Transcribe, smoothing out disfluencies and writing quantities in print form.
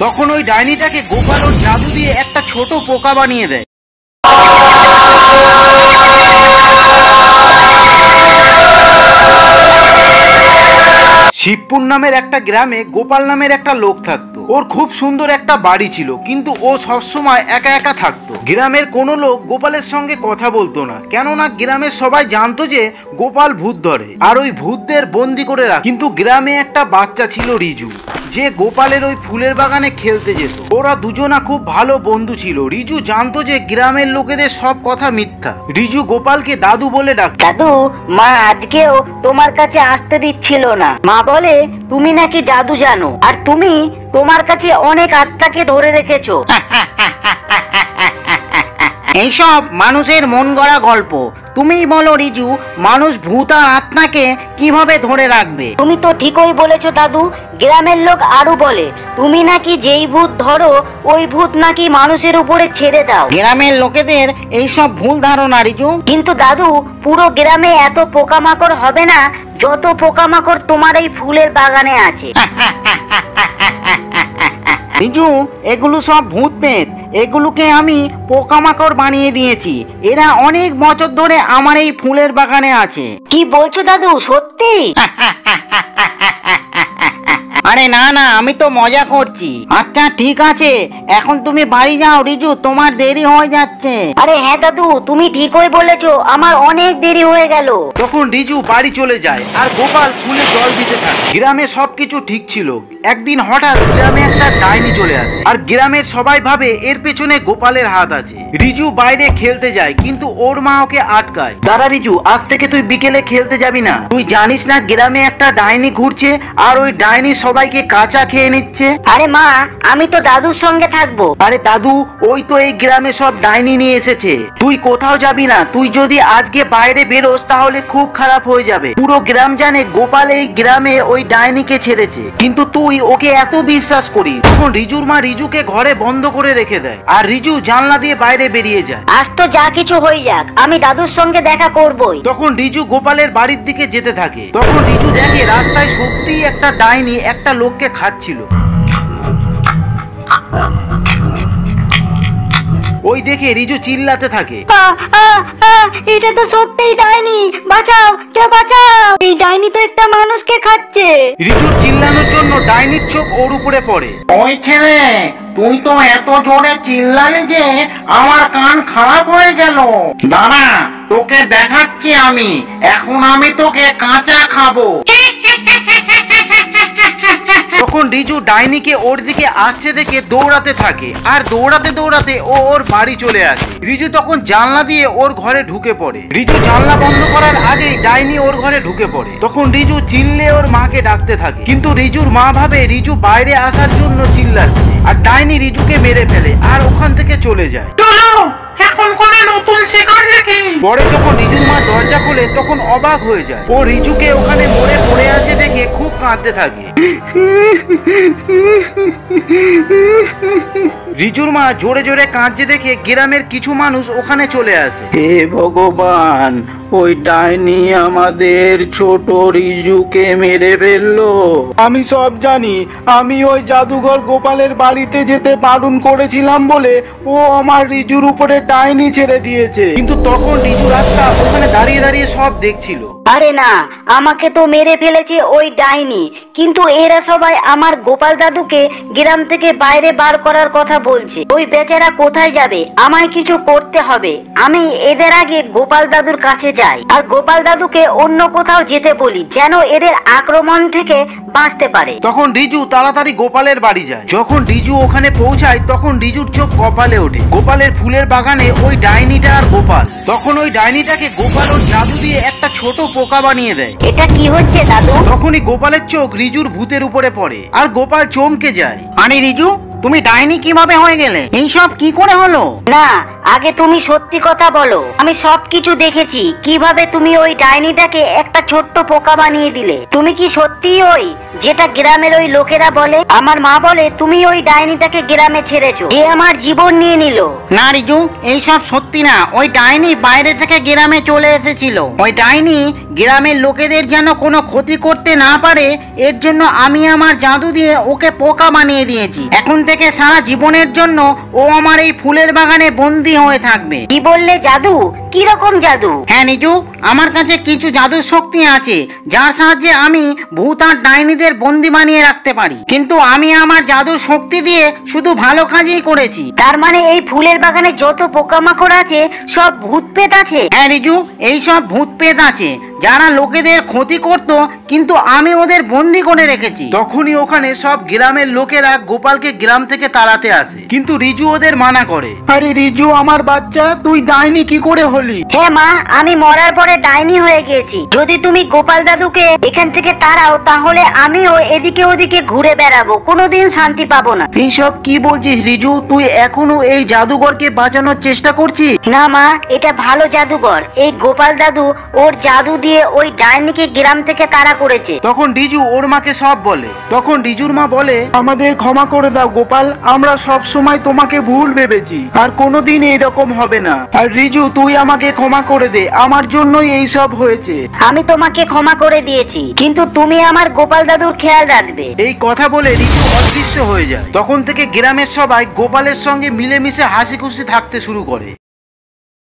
তখন ওই ডাইনিটাকে গোপাল ওর জাদু দিয়ে একটা ছোট পোকা বানিয়ে দেয়। শিবপুর নামের একটা গ্রামে গোপাল নামের একটা লোক থাকতো। ওর খুব সুন্দর একটা বাড়ি ছিল, কিন্তু ও সবসময় একা একা থাকতো। গ্রামের কোনো লোক গোপালের সঙ্গে কথা বলতো না, কেননা গ্রামের সবাই জানতো যে গোপাল ভূত ধরে আর ওই ভূতদের বন্দি করে রাখে। কিন্তু গ্রামে একটা বাচ্চা ছিল রিজু, যে গোপালের ওই ফুলের বাগানে খেলতে যেত। ওরা দুজনা খুব ভালো বন্ধু ছিল। রিজু জানতো যে গ্রামের লোকেদের সব কথা মিথ্যা। রিজু গোপালকে দাদু বলে ডাকতো। দাদু, মা আজকেও তোমার কাছে আসতে দিচ্ছিল না। মা বলে তুমি নাকি জাদু জানো, আর তুমি তোমার কাছে অনেক আত্মাকে ধরে রেখেছো। এইসব মানুষের মন গড়া গল্প। তুমিই বলো রিজু, মানুষ ভূত আর আত্মাকে কিভাবে ধরে রাখবে? তুমি তো ঠিকই বলেছো দাদু। গ্রামের লোক আরো বলে তুমি নাকি যেই ভূত ধরো ওই ভূত নাকি মানুষের উপরে ছেড়ে দাও। গ্রামের লোকেদের এইসব ভুল ধারণা রিজু। কিন্তু দাদু, পুরো গ্রামে এত পোকামাকড় হবে না যত পোকামাকড় তোমার এই ফুলের বাগানে আছে। রিজু, এগুলো সব ভূত পেট। এগুলোকে আমি পোকামাকড় বানিয়ে দিয়েছি। এরা অনেক বছর ধরে আমার এই ফুলের বাগানে আছে। কি বলছো দাদু, সত্যি? আরে না না, আমি তো মজা করছি। আচ্ছা ঠিক আছে, এখন তুমি বাড়ি যাও রিজু, তোমার দেরি হয়ে যাচ্ছে। আরে হ্যাঁ দাদু, তুমি ঠিকই বলেছো, আমার অনেক দেরি হয়ে গেল। তখন রিজু বাড়ি চলে যায় আর গোপাল ফুলে জল দিতে থাকে। গ্রামে সবকিছু ঠিক ছিল। একদিন হঠাৎ গ্রামে একটা ডাইনি চলে আসে, আর গ্রামের সবাই ভাবে এর পেছনে গোপালের হাত আছে। রিজু বাইরে খেলতে যায়, কিন্তু ওর মা ওকে আটকায়। দাঁড়া রিজু, আজ থেকে তুই বিকেলে খেলতে যাবি না। তুই জানিস না গ্রামে একটা ডাইনি ঘুরছে, আর ওই ডাইনি সবাইকে কাঁচা খেয়ে নিচ্ছে। আরে মা, আমি তো দাদুর সঙ্গে থাকবো। আরে দাদু, ওই তো এই গ্রামে সব ডাইনি নিয়ে এসেছে। তুই কোথাও যাবি না। তুই যদি আজকে বাইরে বেরোস তাহলে খুব খারাপ হয়ে যাবে। পুরো গ্রাম জানে গোপাল এই গ্রামে ওই ডাইনিকে ছেড়েছে, কিন্তু তুই ওকে এত বিশ্বাস করিস। তখন রিজুর মা রিজুকে ঘরে বন্ধ করে রেখে দেয়, আর রিজু জানলা দিয়ে বাইরে বেরিয়ে যায়। আজ তো যা কিছু হয়ে যাক, আমি দাদুর সঙ্গে দেখা করবই। তখন রিজু গোপালের বাড়ির দিকে যেতে থাকে। তখন রিজু দেখে রাস্তায় সত্যিই একটা ডাইনি একটা লোককে খাচ্ছিল। ওই দেখে রিজু চিল্লাতে থাকে, এটা তো সত্যিই ডাইনি, বাঁচাও, কেউ বাঁচাও, এই ডাইনি তো একটা মানুষকে খাচ্ছে। রিজুর চিল্লানোর জন্য ডাইনির চোখ ওর উপরে পড়ে। ওই ছেলে, তুই তো এত জোরে চিল্লালি যে আমার কান খারাপ হয়ে গেল। দাঁড়া, তোকে দেখাচ্ছি আমি। এখন আমি তোকে কাঁচা খাবো। তখন রিজু ডাইনিকে ওর দিকে আসছে দেখে দৌড়াতে থাকে, আর দৌড়াতে দৌড়াতে ও ওর বাড়ি চলে আসে। রিজু তখন জানলা দিয়ে ওর ঘরে ঢুকে পড়ে। রিজু জানলা বন্ধ করার আগেই ডাইনি ওর ঘরে ঢুকে পড়ে। তখন রিজু চিল্লে ওর মাকে ডাকতে থাকে, কিন্তু রিজুর মা ভাবে রিজু বাইরে আসার জন্য চিল্লাচ্ছে, আর ডাইনি রিজুকে মেরে ফেলে আর ওখান থেকে চলে যায়। এখন কোনে নতুন শিকার দেখি। পরে যখন রিজুর মা দরজা খোলে তখন অবাক হয়ে যায়। ও রিজুকে ওখানে মরে পড়ে আছে দেখে খুব কাঁদতে থাকে। রিজুর মা জোরে জোরে কাঁদছে দেখে গ্রামের কিছু মানুষ ওখানে চলে আসে। হে ভগবান, ওই ডাইনি আমাদের ছোট রিজুকে মেরে ফেললো। আমি সব জানি। আমি ওই জাদুঘর গোপালের বাড়িতে যেতে বারণ করেছিলাম বলে ও আমার রিজুর উপরে ডাইনি ছেড়ে দিয়েছে। কিন্তু তখন রিজু রাস্তা ওখানে দাঁড়িয়ে দাঁড়িয়ে সব দেখছিল। আরে না, আমাকে তো মেরে ফেলেছে ওই ডাইনি, কিন্তু এরা সবাই আমার গোপাল দাদুকে গ্রাম থেকে বাইরে বার করার কথা বলছে। ওই বেচারা কোথায় যাবে? আমায় কিছু করতে হবে। আমি এদের আগে গোপাল দাদুর কাছে যাই, আর গোপাল দাদুকে অন্য কোথাও যেতে বলি, যেন এদের আক্রমণ থেকে বাঁচতে পারে। তখন রিজু তাড়াতাড়ি গোপালের বাড়ি যায়। যখন রিজু ওখানে পৌঁছায় তখন রিজুর চোখ কপালে ওঠে। গোপালের ফুলের বাগানে ওই ডাইনিটা আর গোপাল। তখন ওই ডাইনিটাকে গোপাল ওর জাদু দিয়ে একটা ছোট পোকা বানিয়ে দেয়। এটা কি হচ্ছে দাদু? তখনই গোপালের চোখ রিজুর ভূতের উপরে পড়ে, আর গোপাল চমকে যায়। আরে রিজু, তুমি ডাইনি কিভাবে হয়ে গেলে? এইসব কি করে হলো? না, আগে তুমি সত্যি কথা বলো। আমি সবকিছু দেখেছি, কিভাবে তুমি ওই ডাইনিটাকে একটা ছোট্ট পোকা বানিয়ে দিলে। তুমি কি সত্যিই ওই, যেটা গ্রামের ওই লোকেরা বলে? আমার মা বলে তুমি ওই ডাইনিটাকে গ্রামে ছেড়েছো, যে আমার জীবন নিয়ে নিল। না রিজু, এইসব সত্যি না। ওই ডাইনি বাইরে থেকে গ্রামে চলে এসেছিল। ওই ডাইনি গ্রামের লোকেদের যেন কোনো ক্ষতি করতে না পারে, এর জন্য আমি আমার জাদু দিয়ে ওকে পোকা বানিয়ে দিয়েছি। এখন থেকে সারা জীবনের জন্য ও আমার এই ফুলের বাগানে বন্দি হয়ে থাকবে। কি বললে? জাদু? কি রকম জাদু? হ্যাঁ নিজু, আমার কাছে কিছু জাদুর শক্তি আছে, যার সাহায্যে আমি ভূত আর ডাইনিদের বন্দি বানিয়ে রাখতে পারি। কিন্তু আমি আমার জাদুর শক্তি দিয়ে শুধু ভালো কাজই করেছি। তার মানে এই ফুলের বাগানে যত পোকামাকড় আছে সব ভূত পেত আছে? হ্যাঁ রিজু, এইসব ভূত পেত আছে যারা লোকেদের ক্ষতি করত, কিন্তু আমি ওদের বন্দি করে রেখেছি। তখনই ওখানে সব গ্রামের লোকেরা গোপালকে গ্রাম থেকে তাড়াতে আসে, কিন্তু রিজু ওদের মানা করে। আরে রিজু আমার বাচ্চা, তুই ডাইনি কি করে হলি? হ্যাঁ মা, আমি মরার পরে ডাইনি হয়ে গিয়েছি। যদি তুমি গোপাল দাদুকে এখান থেকে তাড়াও, তাহলে আমিও এদিকে ওদিকে ঘুরে বেড়াবো, কোনোদিন শান্তি পাবো না। এইসব কি বলছিস রিজু? তুই এখনো এই জাদুঘরকে বাঁচানোর চেষ্টা করছিস? না মা, এটা ভালো জাদুঘর। এই গোপাল দাদু ওর জাদু দিয়ে ওই ডাইনিকে গ্রাম থেকে তাড়া করেছে। তখন রিজু ওর মাকে সব বলে। তখন রিজুর মা বলে, আমাদের ক্ষমা করে দাও গোপাল, আমরা সব সময় তোমাকে ভুল ভেবেছি, আর কোনোদিন এরকম হবে না। আর রিজু, তুই আমাকে ক্ষমা করে দে, আমার জন্যই এই সব হয়েছে। আমি তোমাকে ক্ষমা করে দিয়েছি, কিন্তু তুমি আমার গোপাল দাদুর খেয়াল রাখবে। এই কথা বলে রিজু অদৃশ্য হয়ে যায়। তখন থেকে গ্রামের সবাই গোপালের সঙ্গে মিলেমিশে হাসি খুশি থাকতে শুরু করে।